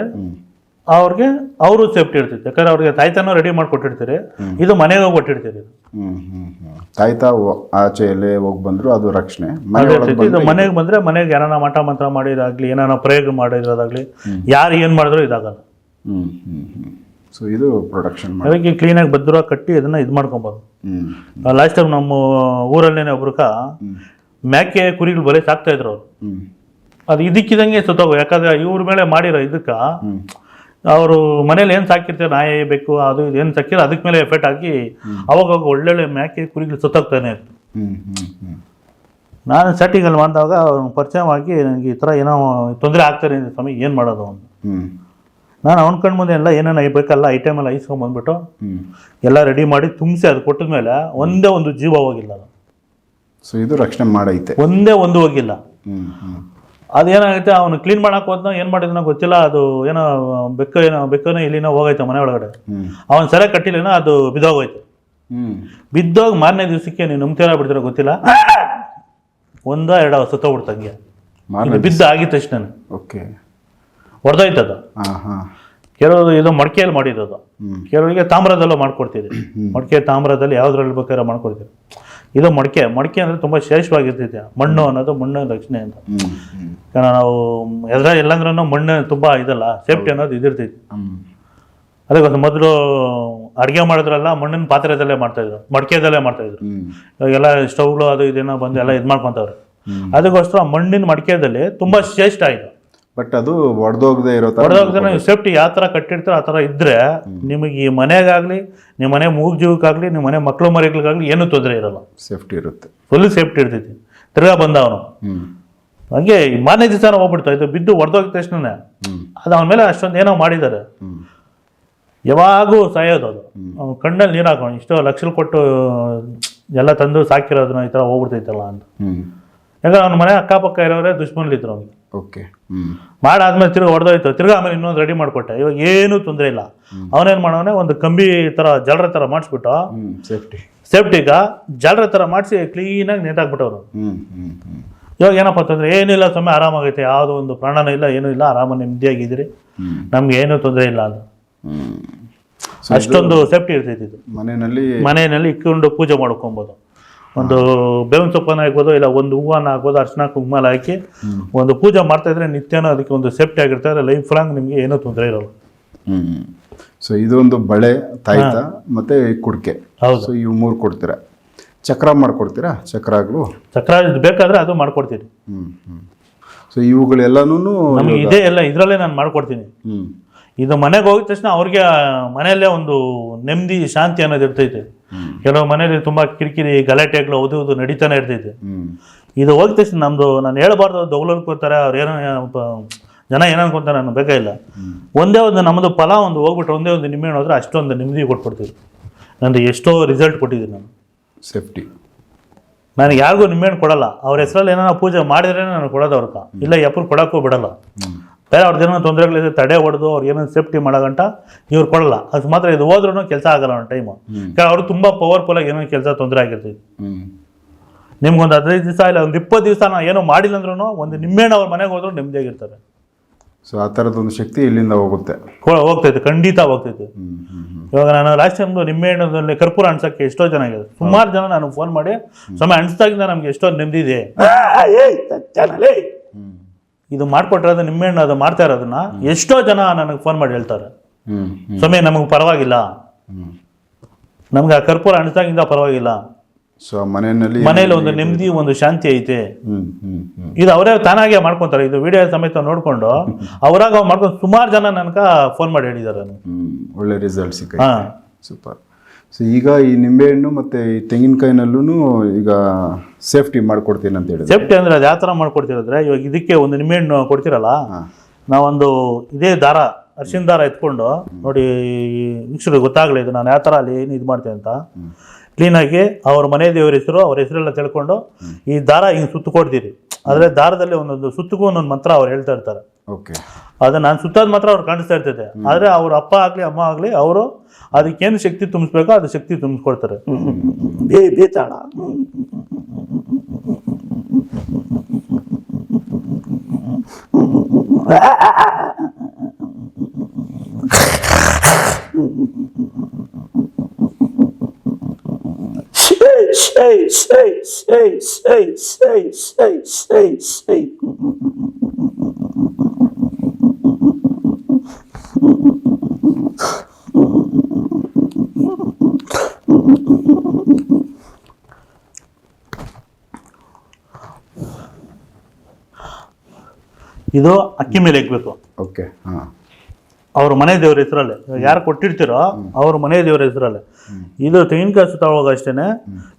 ಅವ್ರಿಗೆ ಅವರು ಸೇಫ್ಟಿ ಇರ್ತೈತೆ. ಯಾಕಂದ್ರೆ ಅವ್ರಿಗೆ ತಾಯ್ತನೂ ರೆಡಿ ಮಾಡಿ ಕೊಟ್ಟಿರ್ತೀರಿ, ಇದು ಮನೆಗೆ ಹೋಗಿ ಕೊಟ್ಟಿರ್ತೀರಿ. ತಾಯ್ತ ಆಚೆ ಎಲ್ಲೇ ಹೋಗಿ ಬಂದ್ರು ಅದು ರಕ್ಷಣೆ. ಇದು ಮನೆಗೆ ಬಂದ್ರೆ ಮನೆಗೆ ಏನಾನ ಮಠ ಮಂತ್ರ ಮಾಡಿದಾಗ್ಲಿ ಏನಾನ ಪ್ರಯೋಗ ಮಾಡಿರೋದಾಗ್ಲಿ ಯಾರು ಏನ್ ಮಾಡಿದ್ರು ಇದಾಗಲ್ಲ. ಸೊ ಇದು ಪ್ರೊಡಕ್ಷನ್ ಅದಕ್ಕೆ ಕ್ಲೀನಾಗಿ ಭದ್ರವಾಗಿ ಕಟ್ಟಿ ಇದನ್ನ ಇದು ಮಾಡ್ಕೊಬೋದು. ಲಾಸ್ಟ್ ಟೈಮ್ ನಮ್ಮ ಊರಲ್ಲೇನೆ ಒಬ್ರಕ ಮೇಕೆ ಕುರಿಗಳು ಬಲೆ ಸಾಕ್ತಾ ಇದ್ರು ಅವ್ರು. ಅದು ಇದಕ್ಕಿದಂಗೆ ಸುತ್ತೋಗು, ಯಾಕಂದ್ರೆ ಇವ್ರ ಮೇಲೆ ಮಾಡಿರೋ ಇದಕ್ಕ ಅವರು ಮನೇಲಿ ಏನು ಸಾಕಿರ್ತಾರೆ ನಾಯಿ ಬೇಕು ಅದು ಇದು ಏನು ಸಾಕಿರೋ ಅದಕ್ಕೆ ಮೇಲೆ ಎಫೆಕ್ಟ್ ಹಾಕಿ ಅವಾಗ ಒಳ್ಳೊಳ್ಳೆ ಮೇಕೆ ಕುರಿಗಳು ಸುತ್ತಾಗ್ತಾನೆ ಇತ್ತು. ನಾನು ಸ್ಟಾರ್ಟಿಂಗಲ್ಲಿ ಮಾಡಿದಾಗ ಪರಿಚಯವಾಗಿ ನನಗೆ ಈ ಥರ ಏನೋ ತೊಂದರೆ ಆಗ್ತಾರೆ ಸ್ವಾಮಿ ಏನು ಮಾಡೋದು ಅಂತ. ನಾನು ಅವ್ನ ಕಣ್ಣು ಮುಂದೆ ಎಲ್ಲ ಏನೇನು ಬೇಕಲ್ಲ ಐಟಮ್ ಎಲ್ಲ ಐಸ್ಕೊಂಡ್ಬಂದ್ಬಿಟ್ಟು ಎಲ್ಲ ರೆಡಿ ಮಾಡಿ ತುಂಬಿಸಿ ಅದು ಕೊಟ್ಟಿದ ಮೇಲೆ ಒಂದೇ ಒಂದು ಜೀವ ಹೋಗಿಲ್ಲ ಅದು. ಸೊ ಇದು ರಕ್ಷಣೆ ಮಾಡೈತೆ, ಒಂದೇ ಒಂದು ಹೋಗಿಲ್ಲ. ಅದೇನಾಗೈತೆ ಅವನು ಕ್ಲೀನ್ ಮಾಡಕ್ಕೆ ಹೋದ್ನ ಏನು ಮಾಡಿದ್ನೋ ಗೊತ್ತಿಲ್ಲ, ಅದು ಏನೋ ಬೆಕ್ಕನೋ ಇಲ್ಲಿನೋ ಹೋಗೈತೆ ಮನೆ ಒಳಗಡೆ. ಅವನು ಸರಿ ಕಟ್ಟಿಲ್ಲ, ಅದು ಬಿದ್ದೋಗೈತೆ. ಬಿದ್ದೋಗಿ ಮಾರನೇ ದಿವಸಕ್ಕೆ ನೀವು ನಂಬ್ತೀರ ಬಿಡ್ತೀರ ಗೊತ್ತಿಲ್ಲ, 1-2 ಸುತ್ತೋಗ್ಬಿಡ್ತಂಗೆ ಬಿದ್ದು ಆಗಿದ ತಕ್ಷಣ ಹೊಡೆದೋಯ್ತದ. ಕೆಲವರು ಇದು ಮಡಿಕೆಯಲ್ಲಿ ಮಾಡಿರೋದು, ಕೆಲವರಿಗೆ ತಾಮ್ರದಲ್ಲೂ ಮಾಡ್ಕೊಡ್ತೀವಿ. ಮಡಿಕೆ ತಾಮ್ರದಲ್ಲಿ ಯಾವ್ದ್ರಲ್ಲಿ ಬೇಕಾದ್ರೆ ಮಾಡ್ಕೊಡ್ತೀವಿ. ಇದು ಮಡಿಕೆ ಅಂದ್ರೆ ತುಂಬಾ ಶ್ರೇಷ್ಠವಾಗಿರ್ತೈತೆ. ಮಣ್ಣು ಅನ್ನೋದು ಮಣ್ಣಿನ ರಕ್ಷಣೆ ಅಂತ. ಕಾರಣ ನಾವು ಎಲ್ಲಂದ್ರೂ ಮಣ್ಣು ತುಂಬಾ ಇದಲ್ಲ, ಸೇಫ್ಟಿ ಅನ್ನೋದು ಇದಿರ್ತೈತಿ. ಅದಕ್ಕೋಸ್ಕರ ಮೊದಲು ಅಡುಗೆ ಮಾಡಿದ್ರೆಲ್ಲ ಮಣ್ಣಿನ ಪಾತ್ರೆದಲ್ಲೇ ಮಾಡ್ತಾಯಿದ್ರು, ಮಡಿಕೆದಲ್ಲೇ ಮಾಡ್ತಾಯಿದ್ರು. ಇವಾಗೆಲ್ಲ ಸ್ಟವ್ಗಳು ಅದು ಇದೇನೋ ಬಂದು ಎಲ್ಲ ಇದು ಮಾಡ್ಕೊತವ್ರೆ. ಅದಕ್ಕೋಸ್ಕರ ಮಣ್ಣಿನ ಮಡಿಕೆದಲ್ಲಿ ತುಂಬ ಶ್ರೇಷ್ಠ ಆಯಿತು. ಬಟ್ ಅದು ಒಡೆದೋಗದೆ ಇರೋ ನೀವು ಸೇಫ್ಟಿ ಯಾವ ಥರ ಕಟ್ಟಿರ್ತೀರೋ ಆ ಥರ ಇದ್ದರೆ ನಿಮಗೆ ಈ ಮನೆಗಾಗಲಿ, ನಿಮ್ಮ ಮನೆ ಮೂಗ್ಜೀವಕ್ಕಾಗಲಿ, ನಿಮ್ಮ ಮನೆ ಮಕ್ಕಳು ಮರಿಗಳಿಗಾಗಲಿ ಏನೂ ತೊಂದರೆ ಇರೋಲ್ಲ. ಸೇಫ್ಟಿ ಇರುತ್ತೆ, ಫುಲ್ ಸೇಫ್ಟಿ ಇರ್ತೈತಿ. ತಿರ್ಗಾ ಬಂದವನು ಹಂಗೆ ಮಾರನೇ ದಿವಸ ಹೋಗ್ಬಿಡ್ತಾ ಇದು ಬಿದ್ದು ಹೊಡೆದೋಗಿದ ತಕ್ಷಣ ಅದು ಅವನ ಮೇಲೆ ಅಷ್ಟೊಂದು ಏನೋ ಮಾಡಿದ್ದಾರೆ. ಯಾವಾಗೂ ಸಾಯೋದು ಅದು. ಕಣ್ಣಲ್ಲಿ ನೀರು ಹಾಕೋಣ, ಇಷ್ಟೋ ಲಕ್ಷ ಕೊಟ್ಟು ಎಲ್ಲ ತಂದು ಸಾಕಿರೋದನ್ನ ಈ ಥರ ಹೋಗ್ಬಿಡ್ತೈತಲ್ಲ ಅಂತ. ಯಾಕಂದ್ರೆ ಅವ್ನ ಮನೆ ಅಕ್ಕಪಕ್ಕ ಇರೋರೇ ದುಶ್ಮನ್ಲಿದ್ರು ಅವ್ನಿಗೆ. ಓಕೆ, ಮಾಡಾದ್ಮೇಲೆ ತಿರ್ಗಿ ಹೊಡೆದೋಯ್ತು, ತಿರ್ಗಾ ಆಮೇಲೆ ಇನ್ನೊಂದು ರೆಡಿ ಮಾಡಿಕೊಟ್ಟೆ. ಇವಾಗ ಏನೂ ತೊಂದರೆ ಇಲ್ಲ. ಅವನೇನು ಮಾಡೋನೆ, ಒಂದು ಕಂಬಿ ಥರ ಜಲರ ಥರ ಮಾಡಿಸ್ಬಿಟ್ಟು ಸೇಫ್ಟಿಗ ಜಲರ ಥರ ಮಾಡಿಸಿ ಕ್ಲೀನಾಗಿ ನೇತಾಕ್ಬಿಟ್ಟವ್ರು. ಇವಾಗ ಏನಪ್ಪ ಅಂತಂದ್ರೆ ಏನಿಲ್ಲ, ಸುಮ್ಮನೆ ಆರಾಮಾಗೈತೆ, ಯಾವುದೋ ಒಂದು ಪ್ರಾಣನೂ ಇಲ್ಲ, ಏನೂ ಇಲ್ಲ, ಆರಾಮ ನೆಮ್ಮದಿಯಾಗಿದ್ದೀರಿ, ನಮ್ಗೆ ಏನೂ ತೊಂದರೆ ಇಲ್ಲ ಅಂತ. ಅಷ್ಟೊಂದು ಸೇಫ್ಟಿ ಇರ್ತೈತಿ ಇದು. ಮನೆಯಲ್ಲಿ ಇಟ್ಕೊಂಡು ಪೂಜೆ ಮಾಡ್ಕೊಬೋದು. ಒಂದು ಬೇವಿನ ಸೊಪ್ಪನ್ನ ಹಾಕ್ಬೋದು, ಇಲ್ಲ ಒಂದು ಹೂವನ್ನ ಹಾಕ್ಬೋದು, ಅರ್ಶಿನ ಕುಂಕುಮ ಹಾಕಿ ಒಂದು ಪೂಜೆ ಮಾಡ್ತಾ ಇದ್ರೆ ನಿತ್ಯನೂ ಅದಕ್ಕೆ ಒಂದು ಸೇಫ್ಟಿ ಆಗಿರ್ತಾರೆ. ಲೈಫ್ ಲಾಂಗ್ ನಿಮಗೆ ಏನೂ ತೊಂದರೆ ಇರೋಲ್ಲ. ಸೊ ಇದೊಂದು ಬಳೆ, ತಾಯ್ತ ಮತ್ತೆ ಕುಡಿಕೆ. ಹೌದು. ಸೊ ಇವು 3 ಕೊಡ್ತೀರಾ. ಚಕ್ರ ಮಾಡ್ಕೊಡ್ತೀರಾ? ಚಕ್ರಗಳು ಬೇಕಾದ್ರೆ ಅದು ಮಾಡ್ಕೊಡ್ತೀನಿ. ಸೊ ಇವುಗಳೆಲ್ಲನೂ ನಮಗೆ ಇದೇ ಎಲ್ಲ ಇದರಲ್ಲೇ ನಾನು ಮಾಡ್ಕೊಡ್ತೀನಿ. ಇದು ಮನೆಗೆ ಹೋಗಿದ ತಕ್ಷಣ ಅವ್ರಿಗೆ ಮನೆಯಲ್ಲೇ ಒಂದು ನೆಮ್ಮದಿ, ಶಾಂತಿ ಅನ್ನೋದು ಇರ್ತೈತೆ. ಕೆಲವು ಮನೇಲಿ ತುಂಬಾ ಕಿರಿಕಿರಿ, ಗಲಾಟೆಗಳು ಓದುವುದು ನಡೀತಾನೆ ಇರ್ತೈತೆ. ಇದು ಹೋಗಿದ ತಕ್ಷಣ ನಮ್ದು, ನಾನು ಹೇಳ್ಬಾರ್ದು, ದೌಲ್ ಅನ್ಕೋತಾರೆ ಅವ್ರು, ಏನೋ ಜನ ಏನು ಅನ್ಕೊಂತಾರೆ, ನಾನು ಬೇಕಾಗಿಲ್ಲ. ಒಂದೇ ಒಂದು ನಮ್ಮದು ಫಲ ಒಂದು ಹೋಗ್ಬಿಟ್ರೆ, ಒಂದೇ ಒಂದು ನಿಂಬೆ ಹಣ್ಣು ಹೋದ್ರೆ ಅಷ್ಟೊಂದು ನೆಮ್ಮದಿ ಕೊಟ್ಬಿಡ್ತೀವಿ. ನಂದು ಎಷ್ಟೋ ರಿಸಲ್ಟ್ ಕೊಟ್ಟಿದ್ದೀನಿ ನಾನು. ಸೇಫ್ಟಿ ನನಗೆ ಯಾರಿಗೂ ನಿಂಬೆಹಣ್ಣು ಕೊಡಲ್ಲ. ಅವ್ರ ಹೆಸರಲ್ಲಿ ಏನೋ ಪೂಜೆ ಮಾಡಿದ್ರೆ ನಾನು ಕೊಡೋದು ಅವ್ರಕ, ಇಲ್ಲ ಎಪ್ಪರು ಕೊಡೋಕ್ಕೂ ಬಿಡಲ್ಲ. ಬೇರೆ ಅವ್ರದ್ದು ಏನೋ ತೊಂದರೆಗಳಿದೆ, ತಡೆ ಹೊಡೆದು ಅವ್ರು ಏನೋ ಸೇಫ್ಟಿ ಮಾಡೋಗಂಟ ಇವ್ರು ಕೊಡಲ್ಲ. ಅದು ಮಾತ್ರ ಇದು ಹೋದ್ರೂ ಕೆಲಸ ಆಗಲ್ಲ ಒಂದು ಟೈಮು. ಅವ್ರು ತುಂಬ ಪವರ್ಫುಲ್ಲಾಗಿ ಏನೋ ಕೆಲಸ ತೊಂದರೆ ಆಗಿರ್ತೈತಿ. ನಿಮ್ಗೊಂದು 15 ದಿವಸ ಇಲ್ಲ ಒಂದು 20 ದಿವಸ ನಾವು ಏನೋ ಮಾಡಿಲ್ಲ ಅಂದ್ರೂ ಒಂದು ನಿಂಬೆಹಣ್ಣು ಅವ್ರ ಮನೆಗೆ ಹೋದ್ರೂ ನೆಮ್ಮದಿಯಾಗಿರ್ತಾರೆ. ಸೊ ಆ ಥರದೊಂದು ಶಕ್ತಿ ಇಲ್ಲಿಂದ ಹೋಗ್ತೈತೆ, ಖಂಡಿತ ಹೋಗ್ತೈತೆ. ಇವಾಗ ನಾನು ಲಾಸ್ಟ್ ಟೈಮ್ದು ನಿಂಬೆಹಣ್ಣಲ್ಲಿ ಕರ್ಪೂರ ಅನ್ಸೋಕ್ಕೆ ಎಷ್ಟೋ ಜನ ಆಗಿದೆ. ಸುಮಾರು ಜನ ನಾನು ಫೋನ್ ಮಾಡಿ, ಸಮಯ ಅನಿಸ್ದಾಗಿಂದ ನಮ್ಗೆ ಎಷ್ಟೋ ನೆಮ್ಮದಿ ಇದೆ, ಇದು ಮಾಡ್ಕೊಟ್ರೆ ನಿಂಬೆಹಣ್ಣು ಅದು ಮಾಡ್ತಾ ಇರೋದನ್ನ ಎಷ್ಟೋ ಜನ ನನಗೆ ಫೋನ್ ಮಾಡಿ ಹೇಳ್ತಾರೆ, ಸಮಯ ನಮಗೆ ಪರವಾಗಿಲ್ಲ, ನಮ್ಗೆ ಆ ಕರ್ಪೂರ ಅನಿಸ್ದಾಗಿಂದ ಪರವಾಗಿಲ್ಲ, ಸೊ ಮನೆಯಲ್ಲಿ ಒಂದು ನೆಮ್ಮದಿ, ಒಂದು ಶಾಂತಿ ಐತೆ. ಇದು ಅವರೇ ತಾನಾಗೆ ಮಾಡ್ಕೊಂತಾರೆ. ಇದು ವಿಡಿಯೋ ಸಮೇತ ನೋಡ್ಕೊಂಡು ಅವರಾಗ ಮಾಡ್ಕೊಂಡು ಸುಮಾರು ಜನ ನನಗ ಫೋನ್ ಮಾಡಿ ಹೇಳಿದ್ದಾರೆ. ಒಳ್ಳೆ ರಿಸಲ್ಟ್ ಸಿಕ್ಕ. ಸೂಪರ್. ಸೊ ಈಗ ಈ ನಿಂಬೆಹಣ್ಣು ಮತ್ತೆ ಈ ತೆಂಗಿನಕಾಯಿನಲ್ಲೂ ಈಗ ಸೇಫ್ಟಿ ಮಾಡ್ಕೊಡ್ತೀನಿ ಅಂತ ಹೇಳಿದ್ರೆ, ಸೇಫ್ಟಿ ಅಂದ್ರೆ ಅದು ಯಾವ ಥರ ಮಾಡ್ಕೊಡ್ತಿರೋದ್ರೆ, ಇವಾಗ ಇದಕ್ಕೆ ಒಂದು ನಿಂಬೆಹಣ್ಣು ಕೊಡ್ತಿರಲ್ಲ, ನಾವೊಂದು ಇದೇ ದಾರ, ಅರ್ಶಿನ ದಾರ ಎತ್ಕೊಂಡು ನೋಡಿ, ವೀಕ್ಷಕರಿಗೆ ಗೊತ್ತಾಗಲಿ ಇದು ನಾನು ಯಾವ ಥರ ಅಲ್ಲಿ ಏನು ಇದು ಮಾಡ್ತೀನಿ ಅಂತ. ಕ್ಲೀನಾಗಿ ಅವ್ರ ಮನೆ ದೇವ್ರ ಹೆಸರು, ಅವ್ರ ಹೆಸರೆಲ್ಲ ತಿಳ್ಕೊಂಡು ಈ ದಾರ ಹಿಂಗೆ ಸುತ್ತು ಕೊಡ್ತೀರಿ. ಆದರೆ ದಾರದಲ್ಲಿ ಒಂದೊಂದು ಸುತ್ತಗೂ ಒಂದೊಂದು ಮಂತ್ರ ಅವ್ರು ಹೇಳ್ತಾ ಇರ್ತಾರೆ. ಓಕೆ, ಅದು ನಾನು ಸುತ್ತೋದು ಮಾತ್ರ ಅವ್ರು ಕಾಣಿಸ್ತಾ ಇರ್ತೈತೆ. ಆದರೆ ಅವ್ರ ಅಪ್ಪ ಆಗಲಿ ಅಮ್ಮ ಆಗಲಿ ಅವರು ಅದಕ್ಕೇನು ಶಕ್ತಿ ತುಂಬಿಸ್ಬೇಕೋ ಅದು ಶಕ್ತಿ ತುಂಬಿಸ್ಕೊಡ್ತಾರೆ. ಬೇತಾಳ ಇದು ಅಕ್ಕಿ ಮೇಲೆ ಇಕ್ಬೇಕು. ಓಕೆ, ಅವ್ರ ಮನೆ ದೇವ್ರ ಹೆಸರಲ್ಲೇ, ಯಾರು ಕೊಟ್ಟಿರ್ತೀರೋ ಅವ್ರ ಮನೆ ದೇವ್ರ ಹೆಸರಲ್ಲೇ. ಇದು ತೆಂಗಿನಕಾಯಿ ಸುತ್ತೋವಾಗ ಅಷ್ಟೇನೆ,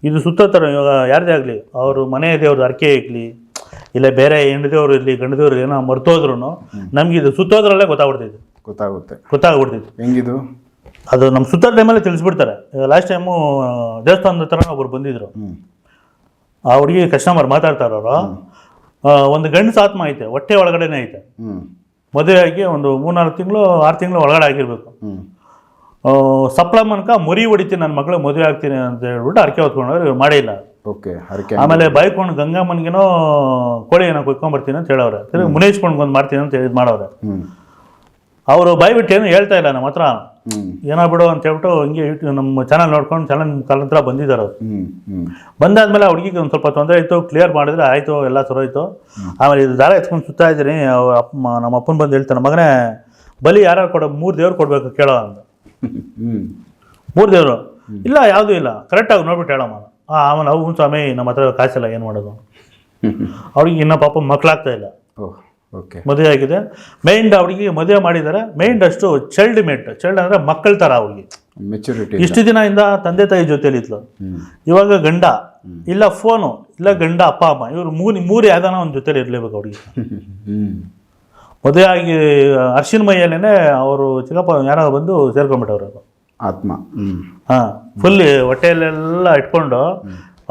ಇದು ಸುತ್ತೋತಾರೆ. ಇವಾಗ ಯಾರದೇ ಆಗಲಿ ಅವ್ರ ಮನೆ ದೇವ್ರದ್ದು ಅರ್ಕೆ ಇಕ್ಲಿ, ಇಲ್ಲ ಬೇರೆ ಹೆಣ್ಣು ದೇವ್ರು ಇರಲಿ, ಗಂಡು ದೇವ್ರು ಏನೋ ಮರ್ತೋದ್ರು ನಮ್ಗೆ ಇದು ಸುತ್ತೋದ್ರಲ್ಲೇ ಗೊತ್ತಾಗ್ಬಿಡ್ತೈತಿ. ಹೆಂಗಿದು ಅದು ನಮ್ಮ ಸುತ್ತೋ ಟೈಮಲ್ಲೇ ತಿಳಿಸ್ಬಿಡ್ತಾರೆ. ಲಾಸ್ಟ್ ಟೈಮು ದೇವಸ್ಥಾನದ ಹತ್ರ ಒಬ್ರು ಬಂದಿದ್ರು, ಆ ಹುಡುಗಿ ಕಸ್ಟಮರ್ ಮಾತಾಡ್ತಾರ ಅವರು. ಒಂದು ಗಂಡಸ ಆತ್ಮ ಐತೆ, ಹೊಟ್ಟೆ ಒಳಗಡೆನೆ ಐತೆ. ಮದುವೆ ಆಗಿ ಒಂದು 3-4 ತಿಂಗಳು 6 ತಿಂಗಳು ಒಳಗಡೆ ಆಗಿರ್ಬೇಕು. ಸಪ್ಲಮ್ಮನ್ಕ ಮರಿ ಹೊಡಿತೀನಿ, ನನ್ನ ಮಗಳು ಮದುವೆ ಆಗ್ತೀನಿ ಅಂತ ಹೇಳ್ಬಿಟ್ಟು ಅರ್ಕೆ ಹೊತ್ಕೊಂಡವ್ರು ಮಾಡೇ ಇಲ್ಲ. ಆಮೇಲೆ ಬೈಕೊಂಡು ಗಂಗಮ್ಮನಿಗೇನೋ ಕೋಳಿ ಏನೋ ಕುಯ್ಕೊಂಡ್ಬರ್ತೀನಿ ಅಂತ ಹೇಳವ್ರೆ. ಮುನೇಶ್ಕೊಂಡು ಬಂದು ಮಾಡ್ತೀನಿ ಅಂತ ಇದು ಮಾಡವ್ರೆ. ಅವರು ಬಾಯ್ಬಿಟ್ಟು ಏನು ಹೇಳ್ತಾ ಇಲ್ಲ ನಮ್ಮ ಹತ್ರ, ಏನೋ ಬಿಡು ಅಂತ ಹೇಳ್ಬಿಟ್ಟು ಹಿಂಗೆ ನಮ್ಮ ಚಾನಲ್ ನೋಡ್ಕೊಂಡು ಚಾನಲ್ ಮುಖಾಂತರ ಬಂದಿದ್ದಾರೆ ಅವ್ರು. ಬಂದಾದ್ಮೇಲೆ ಹುಡುಗಿಗೆ ಒಂದು ಸ್ವಲ್ಪ ತೊಂದರೆ ಇತ್ತು, ಕ್ಲಿಯರ್ ಮಾಡಿದ್ರೆ ಆಯಿತು, ಎಲ್ಲ ಸರೋಯ್ತು. ಆಮೇಲೆ ಇದು ದಾರ ಎತ್ಕೊಂಡು ಸುತ್ತಾ ಇದ್ದೀನಿ. ನಮ್ಮ ಅಪ್ಪನ ಬಂದು ಹೇಳ್ತಾನೆ, ಮಗನೇ ಬಲಿ ಯಾರು ಕೊಡೋ 3 ದೇವ್ರು ಕೊಡ್ಬೇಕು ಕೇಳೋ ಅಂತ. ಮೂರು ದೇವರು ಇಲ್ಲ ಯಾವುದೂ ಇಲ್ಲ ಕರೆಕ್ಟಾಗಿ ನೋಡ್ಬಿಟ್ಟು ಹೇಳಮ್ಮ ಅವನು ಅವು ಸ್ವಾಮಿ ನಮ್ಮ ಹತ್ರ ಕಾಸಿಲ್ಲ ಏನು ಮಾಡೋದು ಅವ್ರಿಗೆ ಇನ್ನೂ ಪಾಪ ಮಕ್ಕಳಾಗ್ತಾ ಇಲ್ಲ, ಓಕೆ, ಮದುವೆ ಆಗಿದೆ. ಮೈಂಡ್ ಅವ್ರಿಗೆ ಮದುವೆ ಮಾಡಿದ್ದಾರೆ, ಮೈಂಡ್ ಅಷ್ಟು ಚೈಲ್ಡ್ ಅಂದರೆ ಮಕ್ಕಳ ಥರ ಅವ್ರಿಗೆ. ಮೆಚುರಿಟಿ ಇಷ್ಟು ದಿನದಿಂದ ತಂದೆ ತಾಯಿ ಜೊತೆಲಿ ಇದ್ಲು, ಇವಾಗ ಗಂಡ ಇಲ್ಲ ಫೋನು ಇಲ್ಲ ಗಂಡ ಅಪ್ಪ ಅಮ್ಮ ಇವರು ಮೂರು ಯಾವ್ದಾನ ಒಂದು ಜೊತೆಲಿ ಇರಲೇಬೇಕು ಅವ್ರಿಗೆ. ಮದುವೆ ಆಗಿ ಅರ್ಶಿನ ಮೈಯಲ್ಲೇನೆ ಅವರು ಚಿಕ್ಕಪ್ಪ ಯಾರೋ ಬಂದು ಸೇರ್ಕೊಂಡ್ಬಿಟ್ಟವ್ರು ಅದು ಆತ್ಮ. ಹಾಂ, ಫುಲ್ ಹೊಟ್ಟೆಯಲ್ಲೆಲ್ಲ ಇಟ್ಕೊಂಡು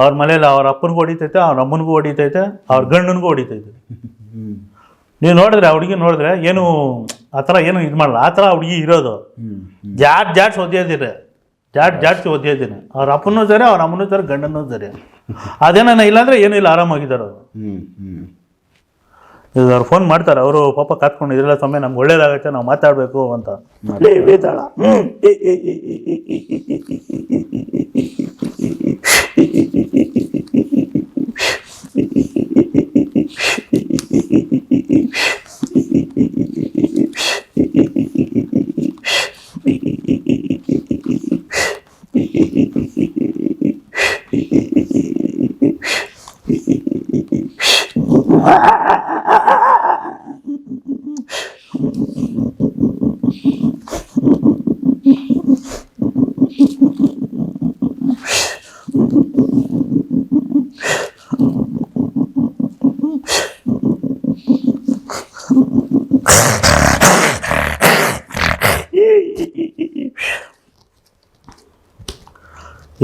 ಅವ್ರ ಮನೇಲಿ ಅವ್ರ ಅಪ್ಪನಿಗೂ ಹೊಡಿತೈತೆ, ಅವ್ರ ಅಮ್ಮನಿಗೂ ಹೊಡಿತೈತೆ, ಅವ್ರ ಗಂಡನಿಗೂ ಹೊಡಿತೈತೆ. ನೀವು ನೋಡಿದ್ರೆ ಆ ಹುಡುಗಿ ನೋಡಿದ್ರೆ ಏನು ಆ ಥರ ಏನು ಇದು ಮಾಡಲ್ಲ, ಆ ಥರ ಹುಡುಗಿ ಇರೋದು. ಜಾಡ್ಸಿ ಜಾಡ್ಸಿ ಓದಿದ್ದೀನಿ ಅವ್ರ ಅಪ್ಪನೂ ಸರಿ ಅವ್ರ ಅಮ್ಮನೂ ಸರಿ ಗಂಡನೂ ಸರಿ. ಅದೇನ ಇಲ್ಲಾಂದ್ರೆ ಏನೂ ಇಲ್ಲ, ಆರಾಮಾಗಿದ್ದಾರೆ ಅವರು. ಈಗ ಅವ್ರು ಫೋನ್ ಮಾಡ್ತಾರೆ, ಅವರು ಪಾಪ ಕಾತ್ಕೊಂಡು ಇದ್ರೆಲ್ಲ ಸಮಯ ನಮ್ಗೆ ಒಳ್ಳೇದಾಗತ್ತೆ, ನಾವು ಮಾತಾಡಬೇಕು ಅಂತ.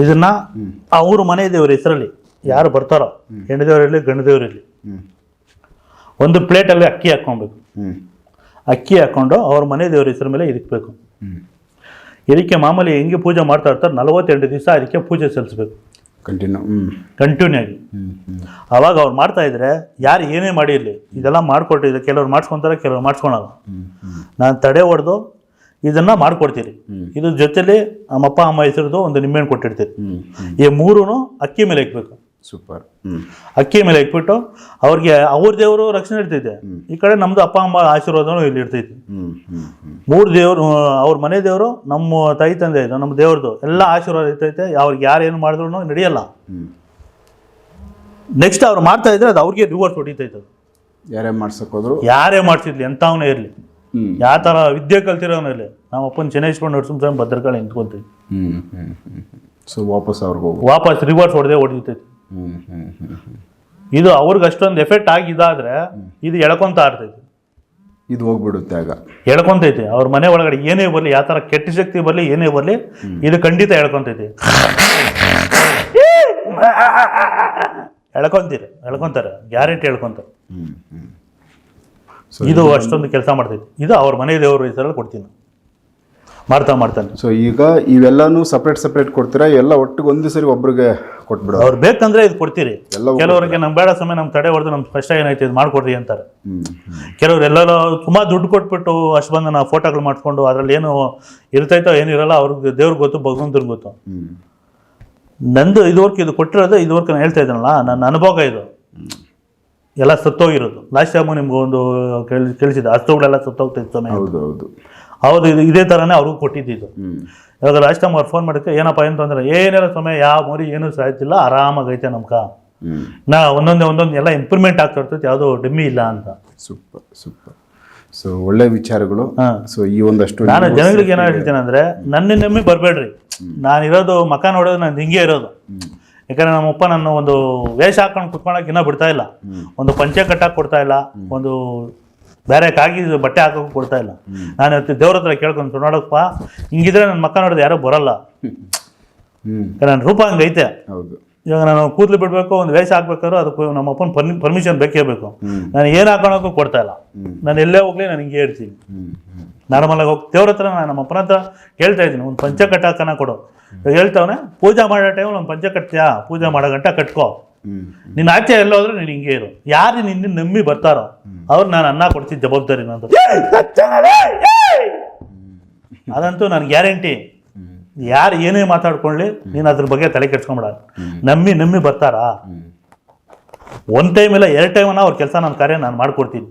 ಇದನ್ನ ಅವ್ರ ಮನೆ ದೇವ್ರ ಹೆಸರಲ್ಲಿ ಯಾರು ಬರ್ತಾರೋ, ಹೆಣ್ಣು ದೇವರಿರಲಿ ಗಂಡು ದೇವರಿರಲಿ, ಒಂದು ಪ್ಲೇಟಲ್ಲಿ ಅಕ್ಕಿ ಹಾಕ್ಕೊಬೇಕು. ಅಕ್ಕಿ ಹಾಕ್ಕೊಂಡು ಅವ್ರ ಮನೆ ದೇವ್ರ ಹೆಸರ ಮೇಲೆ ಇರಿಕ್ಬೇಕು. ಇದಕ್ಕೆ ಮಾಮೂಲಿ ಹೆಂಗೆ ಪೂಜೆ ಮಾಡ್ತಾ ಇರ್ತಾರೆ 48 ದಿವಸ ಅದಕ್ಕೆ ಪೂಜೆ ಸಲ್ಲಿಸ್ಬೇಕು ಕಂಟಿನ್ಯೂ ಆಗಿ. ಅವಾಗ ಅವ್ರು ಮಾಡ್ತಾ ಇದ್ರೆ ಯಾರು ಏನೇ ಮಾಡಿರಲಿ ಇದೆಲ್ಲ ಮಾಡಿಕೊಟ್ಟಿದ್ರೆ, ಕೆಲವ್ರು ಮಾಡಿಸ್ಕೊತಾರೆ, ಕೆಲವ್ರು ಮಾಡಿಸ್ಕೊಳಲ್ಲ. ನಾನು ತಡೆ ಹೊಡೆದು ಇದನ್ನ ಮಾಡ್ಕೊಡ್ತೀರಿ. ಇದ್ರ ಜೊತೆಲಿ ನಮ್ಮಪ್ಪ ಅಮ್ಮ ಹೆಸರದು ಒಂದು ನಿಂಬೆಹಣ್ಣು ಕೊಟ್ಟಿರ್ತೀರಿ. ಈ ಮೂರೂ ಅಕ್ಕಿ ಮೇಲೆ ಇಕ್ಬೇಕು. ಸೂಪರ್. ಅಕ್ಕಿ ಮೇಲೆ ಇಕ್ಬಿಟ್ಟು ಅವ್ರಿಗೆ ಅವ್ರ ದೇವರು ರಕ್ಷಣೆ ಇರ್ತೈತೆ, ಈ ಕಡೆ ನಮ್ದು ಅಪ್ಪ ಅಮ್ಮ ಆಶೀರ್ವಾದನೂ ಇಲ್ಲಿ ಇರ್ತೈತಿ. 3 ದೇವರು, ಅವ್ರ ಮನೆ ದೇವರು, ನಮ್ಮ ತಾಯಿ ತಂದೆ ಇದು, ನಮ್ಮ ದೇವ್ರದ್ದು ಎಲ್ಲ ಆಶೀರ್ವಾದ ಇರ್ತೈತೆ. ಅವ್ರಿಗೆ ಯಾರು ಏನು ಮಾಡಿದ್ರು ನಡೆಯಲ್ಲ. ನೆಕ್ಸ್ಟ್ ಅವ್ರು ಮಾಡ್ತಾ ಇದ್ರೆ ಅದು ಅವ್ರಿಗೆ ರಿವರ್ಸ್ ಹೊಡಿತೈತೆ. ಯಾರೇ ಮಾಡ್ಸಕ್ ಹೋದ್ರು, ಯಾರೇ ಮಾಡ್ಸಿರ್ಲಿ, ಎಂಥವನೇ ಇರಲಿ, ಯಾವ ಥರ ವಿದ್ಯೆ ಕಲ್ತಿರೋನೇ ಇರಲಿ, ನಮ್ಮ ಅಪ್ಪನ ಚೆನ್ನೈಸ್ಕೊಂಡು ನಡ್ಸ್ಕೊಂಡು ಭದ್ರಕಾಳಿ ನಿಂತ್ಕೊಂತೀವಿ. ಸೊ ವಾಪಸ್ ರಿವರ್ಸ್ ಹೊಡಿತೈತಿ. ಇದು ಅವ್ರಿಗೆ ಅಷ್ಟೊಂದು ಎಫೆಕ್ಟ್ ಆಗಿದಾದ್ರೆ ಇದು ಎಳ್ಕೊಂತ ಇರ್ತೈತಿ, ಇದು ಹೋಗ್ಬಿಡುತ್ತೆ. ಆಗ ಎಳ್ಕೊಂತೈತಿ. ಅವ್ರ ಮನೆ ಒಳಗಡೆ ಏನೇ ಬರಲಿ, ಯಾವ ಥರ ಕೆಟ್ಟ ಶಕ್ತಿ ಬರಲಿ, ಏನೇ ಬರಲಿ, ಇದು ಖಂಡಿತ ಎಳ್ಕೊಂತೈತಿ. ಎಳ್ಕೊಂತಾರೆ, ಗ್ಯಾರಂಟಿ ಎಳ್ಕೊಂತಾರೆ. ಇದು ಅಷ್ಟೊಂದು ಕೆಲಸ ಮಾಡ್ತೈತಿ. ಇದು ಅವ್ರ ಮನೆ ದೇವ್ರ ಹೆಸರಲ್ಲಿ ಕೊಡ್ತೀನಿ, ಮಾಡ್ತಾನೆ. ಸೊ ಈಗ ಇವೆಲ್ಲಾನು ಸಪ್ರೇಟ್ ಕೊಡ್ತೀರಾ, ಎಲ್ಲ ಒಟ್ಟಿಗೆ ಒಂದು ಸರಿ ಒಬ್ರಿಗೆ ಕೊಟ್ಬಿಡೋ? ಅವ್ರು ಬೇಕಂದ್ರೆ ಇದು ಕೊಡ್ತೀರಿ. ಕೆಲವರಿಗೆ ನಮ್ ಬೇಡ ಸಮಯ ನಮ್ ತಡೆ ಹೊಡೆದು ನಮ್ ಕಷ್ಟ ಏನೈತೆ ಇದು ಮಾಡ್ಕೊಡ್ರಿ ಅಂತಾರೆ. ಕೆಲವ್ರು ಎಲ್ಲರೂ ಸುಮಾರು ದುಡ್ಡು ಕೊಟ್ಬಿಟ್ಟು ಅಷ್ಟು ಬಂದು ನಾವು ಫೋಟೋಗಳು ಮಾಡ್ಕೊಂಡು ಅದ್ರಲ್ಲಿ ಏನು ಇರ್ತೈತೋ ಏನಿರಲ್ಲ ಅವ್ರಿಗೆ ದೇವ್ರಿಗೆ ಗೊತ್ತು, ಭಗವಂತನಿಗೆ ಗೊತ್ತು. ನಂದು ಇದುವರೆಗೆ ಇದು ಕೊಟ್ಟಿರೋದು, ಇದುವರೆಗೆ ನಾನು ಹೇಳ್ತಾ ಇದ್ದೀನಲ್ಲ, ನನ್ನ ಅನುಭವ ಇದು. ಎಲ್ಲ ಸತ್ತೋಗಿರೋದು. ಲಾಸ್ಟ್ ಟೈಮು ನಿಮ್ಗೆ ಒಂದು ಕೇಳಿಸಿದ ಹಸುಗಳೆಲ್ಲ ಸತ್ತೋಗ್ತೈತೆ ಸಮಯ. ಹೌದು, ಇದು ಇದೇ ಥರನೇ ಅವ್ರಿಗೂ ಕೊಟ್ಟಿದ್ದು. ಇವಾಗ ಲಾಸ್ಟ್ ಟೈಮ್ ಅವ್ರು ಫೋನ್ ಮಾಡೋಕ್ಕೆ ಏನಪ್ಪ ಅಂತಂದ್ರೆ, ಏನೆಲ್ಲ ಸಮಯ ಯಾವ ಮರಿ ಏನೂ ಸಾಯ್ತಿಲ್ಲ, ಆರಾಮಾಗೈತೆ ನಮ್ಕ, ನಾ ಒಂದೊಂದು ಎಲ್ಲ ಇಂಪ್ರೂವ್ಮೆಂಟ್ ಆಗ್ತಾ ಇರ್ತೈತೆ, ಯಾವುದೋ ಡೆಮ್ಮಿ ಇಲ್ಲ ಅಂತ. ಸೂಪರ್. ಸೊ ಒಳ್ಳೆ ವಿಚಾರಗಳು. ಸೊ ಈ ಒಂದಷ್ಟು ನಾನು ಜನಗಳಿಗೆ ಏನೋ ಹೇಳ್ತೀನಿ ಅಂದರೆ, ನನ್ನ ನೆಮ್ಮಿ ಬರಬೇಡ್ರಿ. ನಾನಿರೋದು ಮಕ ನೋಡೋದು ನಾನು ಹಿಂಗೆ ಇರೋದು. ಯಾಕಂದರೆ ನಮ್ಮಪ್ಪ ನನ್ನ ಒಂದು ವೇಷ ಹಾಕೊಂಡು ಕುತ್ಕೊಳಕ್ಕೆ ಇನ್ನೂ ಬಿಡ್ತಾ ಇಲ್ಲ, ಒಂದು ಪಂಚೆ ಕಟ್ಟಕ್ಕೆ ಕೊಡ್ತಾ ಇಲ್ಲ, ಒಂದು ಬೇರೆ ಕಾಗಿ ಬಟ್ಟೆ ಹಾಕೋಕೆ ಕೊಡ್ತಾ ಇಲ್ಲ. ನಾನು ದೇವ್ರ ಹತ್ರ ಕೇಳ್ಕೊಂಡು, ನೋಡಪ್ಪ ಹಿಂಗಿದ್ರೆ ನನ್ನ ಮಕ್ಕ ನೋಡಿದ್ರೆ ಯಾರೋ ಬರಲ್ಲ, ನನ್ನ ರೂಪ ಹಂಗೈತೆ. ಇವಾಗ ನಾನು ಕೂದಲು ಬಿಡಬೇಕು, ಒಂದು ವೇಷ ಹಾಕ್ಬೇಕಾದ್ರೂ ಅದಕ್ಕೆ ನಮ್ಮಪ್ಪನ ಪರ್ಮಿಷನ್ ಬೇಕೇ ಬೇಕು. ನಾನು ಏನು ಹಾಕೋಣಕ್ಕೂ ಕೊಡ್ತಾ ಇಲ್ಲ. ನಾನು ಎಲ್ಲೇ ಹೋಗ್ಲಿ ನಾನು ಹಿಂಗೆ ಇರ್ತೀನಿ. ನಾರ್ಮಲಾಗಿ ಹೋಗಿ ದೇವ್ರ ಹತ್ರ ನಮ್ಮ ಅಪ್ಪನ ಹತ್ರ ಹೇಳ್ತಾ ಇದ್ದೀನಿ, ಒಂದು ಪಂಚ ಕಟ್ಟಾಕನ ಕೊಡು. ಹೇಳ್ತಾವನೆ, ಪೂಜೆ ಮಾಡೋ ಟೈಮ್ ಒಂದು ಪಂಚ ಕಟ್ತೀಯಾ, ಪೂಜೆ ಮಾಡೋ ಗಂಟ ಕಟ್ಕೋ, ನಿನ್ನ ಆಚೆ ಎಲ್ಲ ಹೋದ್ರೆ ನೀನು ಹಿಂಗೆ ಇರು. ಯಾರು ನಿನ್ನ ನಂಬಿ ಬರ್ತಾರೋ ಅವ್ರು ನಾನು ಅನ್ನ ಕೊಡ್ತಿದ್ದ ಜವಾಬ್ದಾರಿ ನಂದು, ಅದಂತೂ ನಾನು ಗ್ಯಾರಂಟಿ. ಯಾರು ಏನೇ ಮಾತಾಡ್ಕೊಳ್ಳಿ, ನೀನು ಅದ್ರ ಬಗ್ಗೆ ತಲೆ ಕೆಡ್ಸ್ಕೊಂಬಿಡ. ನಂಬಿ ಬರ್ತಾರಾ? ಒಂದು ಟೈಮ್ ಇಲ್ಲ 2 ಟೈಮನ್ನ ಅವ್ರ ಕೆಲಸ, ನನ್ನ ಕಾರ್ಯ ನಾನು ಮಾಡ್ಕೊಡ್ತೀನಿ.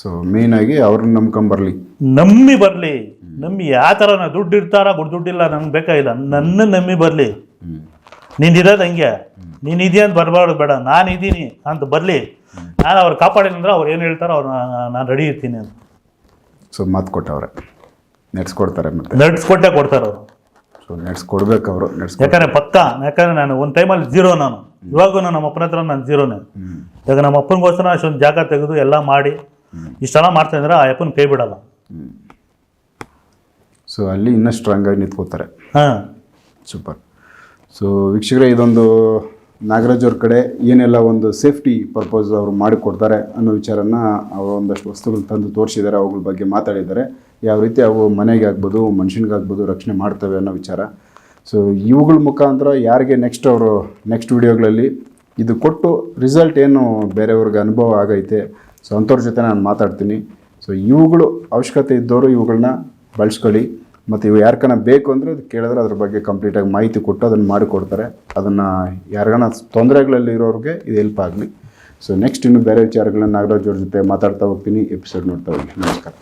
ಸೊ ಮೇಯ್ನಾಗಿ ಅವ್ರನ್ನ ನಂಬ್ಕೊಂಬರ್ಲಿ. ನಂಬಿ ಬರಲಿ. ನಂಬಿ ಯಾವ ಥರ ದುಡ್ಡು ಇರ್ತಾರ ದುಡ್ಡಿಲ್ಲ ನಂಗೆ ಬೇಕಾಗಿಲ್ಲ, ನನ್ನ ನಂಬಿ ಬರಲಿ. ನೀನು ಇರೋದು ಹಂಗೆ, ನೀನು ಇದೆಯಾ ಅಂತ ಬರಬಾರ್ದು, ಬೇಡ ನಾನು ಇದ್ದೀನಿ ಅಂತ ಬರಲಿ. ನಾನು ಅವ್ರು ಕಾಪಾಡಿಲ್ಲ ಅಂದ್ರೆ ಅವ್ರು ಏನು ಹೇಳ್ತಾರೋ ಅವ್ರು ನಾನು ರೆಡಿ ಇರ್ತೀನಿ ಅಂತ. ಸೊ ಮಾತು ಕೊಟ್ಟವ್ರೆ, ನಡೆಸ್ಕೊಡ್ತಾರೆ. ಮತ್ತೆ ನಡೆಸ್ಕೊಟ್ಟೆ ಕೊಡ್ತಾರೆ ಅವರು. ಸೊ ನಡೆಸ್ಕೊಡ್ಬೇಕು ಅವರು, ಯಾಕಂದರೆ ಪಕ್ಕ. ಯಾಕಂದರೆ ನಾನು ಒಂದು ಟೈಮಲ್ಲಿ ಝೀರೋ, ನಾನು ಇವಾಗೂ ನಮ್ಮ ಅಪ್ಪನ ಹತ್ರ ನಾನು ಝೀರೋನೇ. ಈಗ ನಮ್ಮ ಅಪ್ಪನಿಗೋಸ್ಕರ ಅಷ್ಟೊಂದು ಜಾಗ ತೆಗೆದು ಎಲ್ಲ ಮಾಡಿ ಇಷ್ಟೆಲ್ಲ ಮಾಡ್ತಾ ಇದ್ರೆ ಆ ಅಪ್ಪನ ಕೈ ಬಿಡಲ್ಲ. ಸೊ ಅಲ್ಲಿ ಇನ್ನೂ ಸ್ಟ್ರಾಂಗಾಗಿ ನಿಂತ್ಕೋತಾರೆ. ಹಾಂ, ಸೂಪರ್. ಸೊ ವೀಕ್ಷಕರೇ, ಇದೊಂದು ನಾಗರಾಜ್ ಅವ್ರ ಕಡೆ ಏನೆಲ್ಲ ಒಂದು ಸೇಫ್ಟಿ ಪರ್ಪಸ್ ಅವರು ಮಾಡಿಕೊಡ್ತಾರೆ ಅನ್ನೋ ವಿಚಾರನ ಅವರು ಒಂದಷ್ಟು ವಸ್ತುಗಳು ತಂದು ತೋರಿಸಿದ್ದಾರೆ, ಅವುಗಳ ಬಗ್ಗೆ ಮಾತಾಡಿದ್ದಾರೆ. ಯಾವ ರೀತಿ ಅವು ಮನೆಗೆ ಆಗ್ಬೋದು, ಮನುಷ್ಯನಿಗಾಗ್ಬೋದು ರಕ್ಷಣೆ ಮಾಡ್ತವೆ ಅನ್ನೋ ವಿಚಾರ. ಸೊ ಇವುಗಳ ಮುಖಾಂತರ ಯಾರಿಗೆ ನೆಕ್ಸ್ಟ್ ವಿಡಿಯೋಗಳಲ್ಲಿ ಇದು ಕೊಟ್ಟು ರಿಸಲ್ಟ್ ಏನು ಬೇರೆಯವ್ರಿಗೆ ಅನುಭವ ಆಗೈತೆ, ಸೊ ಅಂಥವ್ರ ಜೊತೆ ನಾನು ಮಾತಾಡ್ತೀನಿ. ಸೊ ಇವುಗಳು ಅವಶ್ಯಕತೆ ಇದ್ದವರು ಇವುಗಳನ್ನ ಬಳಸ್ಕೊಳ್ಳಿ. ಮತ್ತು ಇವು ಯಾರ್ಕನ ಬೇಕು ಅಂದರೆ ಅದು ಕೇಳಿದ್ರೆ ಅದ್ರ ಬಗ್ಗೆ ಕಂಪ್ಲೀಟಾಗಿ ಮಾಹಿತಿ ಕೊಟ್ಟು ಅದನ್ನು ಮಾಡಿಕೊಡ್ತಾರೆ. ಅದನ್ನು ಯಾರಿಗಾನ ತೊಂದರೆಗಳಲ್ಲಿ ಇರೋರಿಗೆ ಇದು ಹೆಲ್ಪ್ ಆಗಲಿ. ಸೊ ನೆಕ್ಸ್ಟ್ ಇನ್ನೂ ಬೇರೆ ವಿಚಾರಗಳನ್ನ ನಾಗರಾಜ್ ಅವ್ರ ಜೊತೆ ಮಾತಾಡ್ತಾ ಹೋಗ್ತೀನಿ. ಎಪಿಸೋಡ್ ನೋಡ್ತಾ ಹೋಗಿ. ನಮಸ್ಕಾರ.